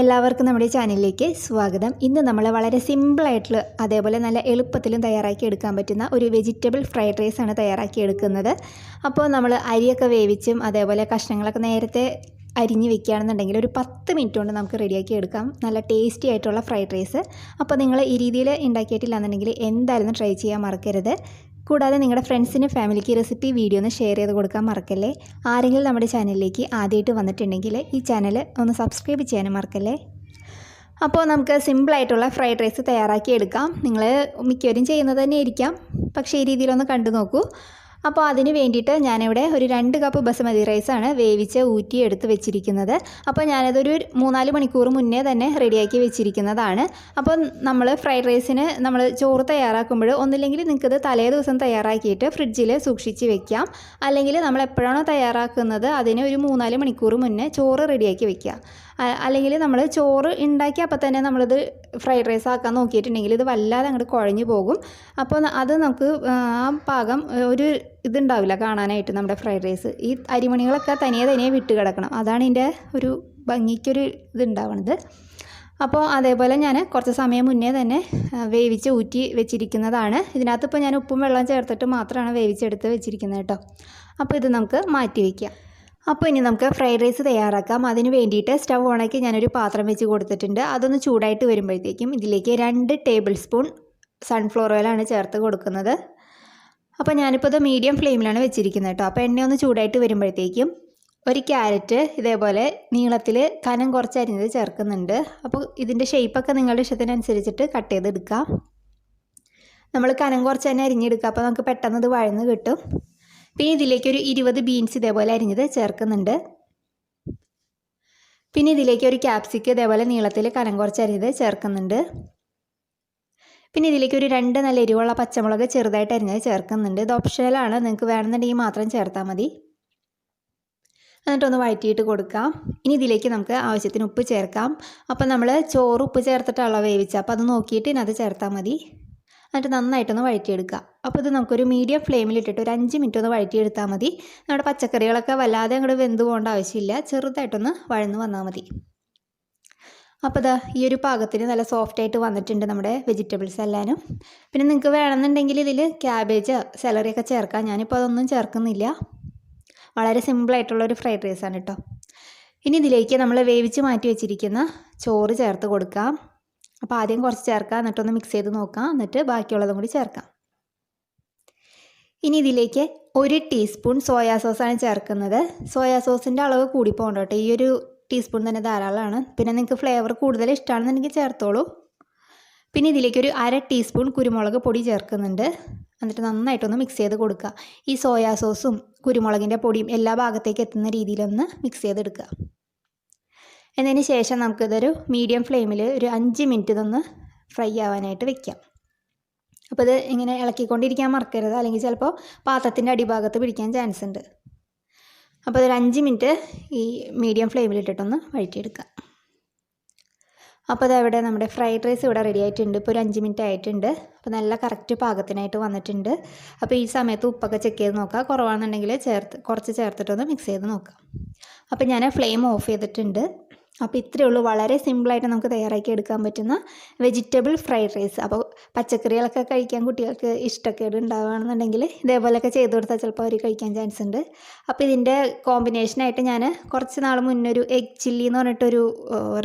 എല്ലാവർക്കും നമ്മുടെ ചാനലിലേക്ക് സ്വാഗതം. ഇന്ന് നമ്മൾ വളരെ സിമ്പിളായിട്ടുള്ള അതേപോലെ നല്ല എളുപ്പത്തിലും തയ്യാറാക്കി എടുക്കാൻ പറ്റുന്ന ഒരു വെജിറ്റബിൾ ഫ്രൈഡ് റൈസ് ആണ് തയ്യാറാക്കി എടുക്കുന്നത്. അപ്പോൾ നമ്മൾ അരിയൊക്കെ വേവിച്ചും അതേപോലെ കഷ്ണങ്ങളൊക്കെ നേരത്തെ അരിഞ്ഞ് വെക്കുകയാണെന്നുണ്ടെങ്കിൽ ഒരു 10 മിനിറ്റ് കൊണ്ട് നമുക്ക് റെഡിയാക്കി എടുക്കാം നല്ല ടേസ്റ്റി ആയിട്ടുള്ള ഫ്രൈഡ് റൈസ്. അപ്പോൾ നിങ്ങൾ ഈ രീതിയിൽ ഉണ്ടാക്കിയിട്ടില്ല എന്നുണ്ടെങ്കിൽ എന്തായാലും ട്രൈ ചെയ്യാൻ മറക്കരുത്. കൂടാതെ നിങ്ങളുടെ ഫ്രണ്ട്സിന് ഫാമിലിക്ക് റെസിപ്പി വീഡിയോ ഒന്ന് ഷെയർ ചെയ്ത് കൊടുക്കാൻ മറക്കല്ലേ. ആരെങ്കിലും നമ്മുടെ ചാനലിലേക്ക് ആദ്യമായിട്ട് വന്നിട്ടുണ്ടെങ്കിൽ ഈ ചാനൽ ഒന്ന് സബ്സ്ക്രൈബ് ചെയ്യാനും മറക്കല്ലേ. അപ്പോൾ നമുക്ക് സിമ്പിളായിട്ടുള്ള ഫ്രൈഡ് റൈസ് തയ്യാറാക്കി എടുക്കാം. നിങ്ങൾ മിക്കവരും ചെയ്യുന്നത് തന്നെ ആയിരിക്കാം, പക്ഷേ ഈ രീതിയിലൊന്ന് കണ്ടു നോക്കൂ. അപ്പോൾ അതിന് വേണ്ടിയിട്ട് ഞാനിവിടെ ഒരു 2 കപ്പ് ബസുമതി റൈസാണ് വേവിച്ച് ഊറ്റി എടുത്ത് വെച്ചിരിക്കുന്നത്. അപ്പോൾ ഞാനതൊരു 3-4 മണിക്കൂർ മുന്നേ തന്നെ റെഡിയാക്കി വെച്ചിരിക്കുന്നതാണ്. അപ്പോൾ നമ്മൾ ഫ്രൈഡ് റൈസിന് നമ്മൾ ചോറ് തയ്യാറാക്കുമ്പോൾ ഒന്നില്ലെങ്കിൽ നിങ്ങൾക്കത് തലേ ദിവസം തയ്യാറാക്കിയിട്ട് ഫ്രിഡ്ജിൽ സൂക്ഷിച്ച് വെക്കാം. അല്ലെങ്കിൽ നമ്മൾ എപ്പോഴാണോ തയ്യാറാക്കുന്നത് അതിന് ഒരു 3-4 മണിക്കൂർ മുന്നേ ചോറ് റെഡിയാക്കി വെക്കുക. അല്ലെങ്കിൽ നമ്മൾ ചോറ് ഉണ്ടാക്കി അപ്പോൾ തന്നെ നമ്മളിത് ഫ്രൈഡ് റൈസ് ആക്കാൻ നോക്കിയിട്ടുണ്ടെങ്കിൽ ഇത് വല്ലാതെ അങ്ങോട്ട് കുഴഞ്ഞു പോകും. അപ്പോൾ അത് നമുക്ക് ആ പാകം ഒരു ഇതുണ്ടാവില്ല കാണാനായിട്ട്. നമ്മുടെ ഫ്രൈഡ് റൈസ് ഈ അരിമണികളൊക്കെ തനിയെ വിട്ട് കിടക്കണം, അതാണ് ഇതിൻ്റെ ഒരു ഭംഗിക്കൊരു ഇതുണ്ടാവണത്. അപ്പോൾ അതേപോലെ ഞാൻ കുറച്ച് സമയം മുന്നേ തന്നെ വേവിച്ച് ഊറ്റി വെച്ചിരിക്കുന്നതാണ്. ഇതിനകത്ത് ഇപ്പോൾ ഞാൻ ഉപ്പും വെള്ളം ചേർത്തിട്ട് മാത്രമാണ് വേവിച്ചെടുത്ത് വെച്ചിരിക്കുന്നത് കേട്ടോ. അപ്പോൾ ഇത് നമുക്ക് മാറ്റി വയ്ക്കാം. അപ്പോൾ ഇനി നമുക്ക് ഫ്രൈഡ് റൈസ് തയ്യാറാക്കാം. അതിന് വേണ്ടിയിട്ട് സ്റ്റവ് ഓണാക്കി ഞാനൊരു പാത്രം വെച്ച് കൊടുത്തിട്ടുണ്ട്. അതൊന്ന് ചൂടായിട്ട് വരുമ്പോഴത്തേക്കും ഇതിലേക്ക് 2 ടേബിൾ സ്പൂൺ സൺഫ്ലവർ ഓയിലാണ് ചേർത്ത് കൊടുക്കുന്നത്. അപ്പോൾ ഞാനിപ്പോൾ ഇത് മീഡിയം ഫ്ലെയിമിലാണ് വെച്ചിരിക്കുന്നത് കേട്ടോ. അപ്പോൾ എണ്ണ ഒന്ന് ചൂടായിട്ട് വരുമ്പോഴത്തേക്കും ഒരു ക്യാരറ്റ് ഇതേപോലെ നീളത്തിൽ കനം കുറച്ച് അരിഞ്ഞത് ചേർക്കുന്നുണ്ട്. അപ്പോൾ ഇതിൻ്റെ ഷേപ്പൊക്കെ നിങ്ങളുടെ ഇഷ്ടത്തിനനുസരിച്ചിട്ട് കട്ട് ചെയ്തെടുക്കാം. നമ്മൾ കനം കുറച്ച് തന്നെ അരിഞ്ഞെടുക്കുക, അപ്പോൾ നമുക്ക് പെട്ടെന്ന് ഇത് വഴന്ന് കിട്ടും. പിന്നെ ഇതിലേക്ക് ഒരു 20 ബീൻസ് ഇതേപോലെ അരിഞ്ഞത് ചേർക്കുന്നുണ്ട്. പിന്നെ ഇതിലേക്ക് ഒരു ക്യാപ്സിക്കം ഇതേപോലെ നീളത്തിൽ കനം കുറച്ച് അരിഞ്ഞത് ചേർക്കുന്നുണ്ട്. പിന്നെ ഇതിലേക്ക് ഒരു 2 നല്ല എരിവുള്ള പച്ചമുളക് ചെറുതായിട്ട് അരിഞ്ഞത് ചേർക്കുന്നുണ്ട്. ഇത് ഓപ്ഷണലാണ്, നിങ്ങൾക്ക് വേണമെന്നുണ്ടെങ്കിൽ മാത്രം ചേർത്താൽ മതി. എന്നിട്ടൊന്ന് വഴറ്റിയിട്ട് കൊടുക്കാം. ഇനി ഇതിലേക്ക് നമുക്ക് ആവശ്യത്തിന് ഉപ്പ് ചേർക്കാം. അപ്പോൾ നമ്മൾ ചോറ് ഉപ്പ് ചേർത്തിട്ടുള്ള വേവിച്ചത്, അപ്പോൾ അത് നോക്കിയിട്ട് ഇതിനകത്ത് ചേർത്താൽ മതി. എന്നിട്ട് നന്നായിട്ടൊന്ന് വഴറ്റിയെടുക്കുക. അപ്പോൾ ഇത് നമുക്കൊരു മീഡിയം ഫ്ലെയിമിലിട്ടിട്ട് ഒരു 5 മിനിറ്റ് ഒന്ന് വഴറ്റിയെടുത്താൽ മതി. നമ്മുടെ പച്ചക്കറികളൊക്കെ വല്ലാതെ അങ്ങോട്ട് വെന്ത് പോകേണ്ട ആവശ്യമില്ല, ചെറുതായിട്ടൊന്ന് വഴന്ന് വന്നാൽ മതി. അപ്പോൾ ഇതാ ഈ ഒരു പാകത്തിന് നല്ല സോഫ്റ്റായിട്ട് വന്നിട്ടുണ്ട് നമ്മുടെ വെജിറ്റബിൾസ് എല്ലാനും. പിന്നെ നിങ്ങൾക്ക് വേണമെന്നുണ്ടെങ്കിൽ ഇതിൽ ക്യാബേജ് സെലറിയൊക്കെ ചേർക്കാം. ഞാനിപ്പോൾ അതൊന്നും ചേർക്കുന്നില്ല. വളരെ സിമ്പിളായിട്ടുള്ളൊരു ഫ്രൈഡ് റൈസാണ് കേട്ടോ. ഇനി ഇതിലേക്ക് നമ്മൾ വേവിച്ച് മാറ്റി വെച്ചിരിക്കുന്ന ചോറ് ചേർത്ത് കൊടുക്കാം. അപ്പോൾ ആദ്യം കുറച്ച് ചേർക്കാം, എന്നിട്ടൊന്ന് മിക്സ് ചെയ്ത് നോക്കാം, എന്നിട്ട് ബാക്കിയുള്ളതും കൂടി ചേർക്കാം. ഇനി ഇതിലേക്ക് 1 ടീസ്പൂൺ സോയാ സോസാണ് ചേർക്കുന്നത്. സോയാ സോസിൻ്റെ അളവ് കൂടി പോകണ്ട കേട്ടോ, ഈ ഒരു ടീസ്പൂൺ തന്നെ ധാരാളമാണ്. പിന്നെ നിങ്ങൾക്ക് ഫ്ലേവർ കൂടുതൽ ഇഷ്ടമാണെന്നുണ്ടെങ്കിൽ ചേർത്തോളൂ. പിന്നെ ഇതിലേക്ക് ഒരു 1/2 ടീസ്പൂൺ കുരുമുളക് പൊടി ചേർക്കുന്നുണ്ട്. എന്നിട്ട് നന്നായിട്ടൊന്ന് മിക്സ് ചെയ്ത് കൊടുക്കുക. ഈ സോയാ സോസും കുരുമുളകിൻ്റെ പൊടിയും എല്ലാ ഭാഗത്തേക്ക് എത്തുന്ന രീതിയിലൊന്ന് മിക്സ് ചെയ്തെടുക്കുക. എന്നതിന് ശേഷം നമുക്കിതൊരു മീഡിയം ഫ്ലെയിമിൽ ഒരു 5 മിനിറ്റ് ഇതൊന്ന് ഫ്രൈ ആവാനായിട്ട് വെക്കാം. അപ്പോൾ ഇത് ഇങ്ങനെ ഇളക്കിക്കൊണ്ടിരിക്കാൻ മറക്കരുത്, അല്ലെങ്കിൽ ചിലപ്പോൾ പാത്രത്തിൻ്റെ അടിഭാഗത്ത് പിടിക്കാൻ ചാൻസ് ഉണ്ട്. അപ്പോൾ ഇതൊരു 5 മിനിറ്റ് ഈ മീഡിയം ഫ്ലെയിമിലിട്ടിട്ടൊന്ന് വഴറ്റിയെടുക്കാം. അപ്പോൾ അതവിടെ നമ്മുടെ ഫ്രൈഡ് റൈസ് ഇവിടെ റെഡി ആയിട്ടുണ്ട്. ഇപ്പോൾ ഒരു 5 മിനിറ്റ് ആയിട്ടുണ്ട്. അപ്പോൾ നല്ല കറക്റ്റ് പാകത്തിനായിട്ട് വന്നിട്ടുണ്ട്. അപ്പോൾ ഈ സമയത്ത് ഉപ്പൊക്കെ ചെക്ക് ചെയ്ത് നോക്കുക, കുറവാണെന്നുണ്ടെങ്കിൽ കുറച്ച് ചേർത്തിട്ടൊന്ന് മിക്സ് ചെയ്ത് നോക്കാം. അപ്പോൾ ഞാൻ ഫ്ലെയിം ഓഫ് ചെയ്തിട്ടുണ്ട്. അപ്പോൾ ഇത്രയേ ഉള്ളൂ, വളരെ സിമ്പിളായിട്ട് നമുക്ക് തയ്യാറാക്കി എടുക്കാൻ പറ്റുന്ന വെജിറ്റബിൾ ഫ്രൈഡ് റൈസ്. അപ്പോൾ പച്ചക്കറികളൊക്കെ കഴിക്കാൻ കുട്ടികൾക്ക് ഇഷ്ടക്കേട് ഉണ്ടാവുകയാണെന്നുണ്ടെങ്കിൽ ഇതേപോലെയൊക്കെ ചെയ്ത് കൊടുത്താൽ ചിലപ്പോൾ അവർ കഴിക്കാൻ ചാൻസ് ഉണ്ട്. അപ്പോൾ ഇതിൻ്റെ കോമ്പിനേഷനായിട്ട് ഞാൻ കുറച്ച് നാൾ മുന്നേ ഒരു എഗ് ചില്ലി എന്ന് പറഞ്ഞിട്ടൊരു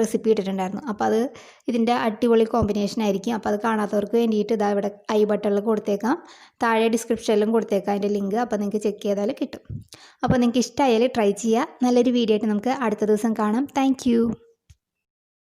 റെസിപ്പി ഇട്ടിട്ടുണ്ടായിരുന്നു. അപ്പോൾ അത് ഇതിൻ്റെ അടിപൊളി കോമ്പിനേഷൻ ആയിരിക്കും. അപ്പോൾ അത് കാണാത്തവർക്ക് വേണ്ടിയിട്ട് ഇതാ ഇവിടെ ഐ ബട്ടണിൽ കൊടുത്തേക്കാം, താഴെ ഡിസ്ക്രിപ്ഷനിലും കൊടുത്തേക്കാം അതിൻ്റെ ലിങ്ക്. അപ്പോൾ നിങ്ങൾക്ക് ചെക്ക് ചെയ്താൽ കിട്ടും. അപ്പോൾ നിങ്ങൾക്ക് ഇഷ്ടമായാൽ ട്രൈ ചെയ്യുക. നല്ലൊരു വീഡിയോ ആയിട്ട് നമുക്ക് അടുത്ത ദിവസം കാണാം. Thank you.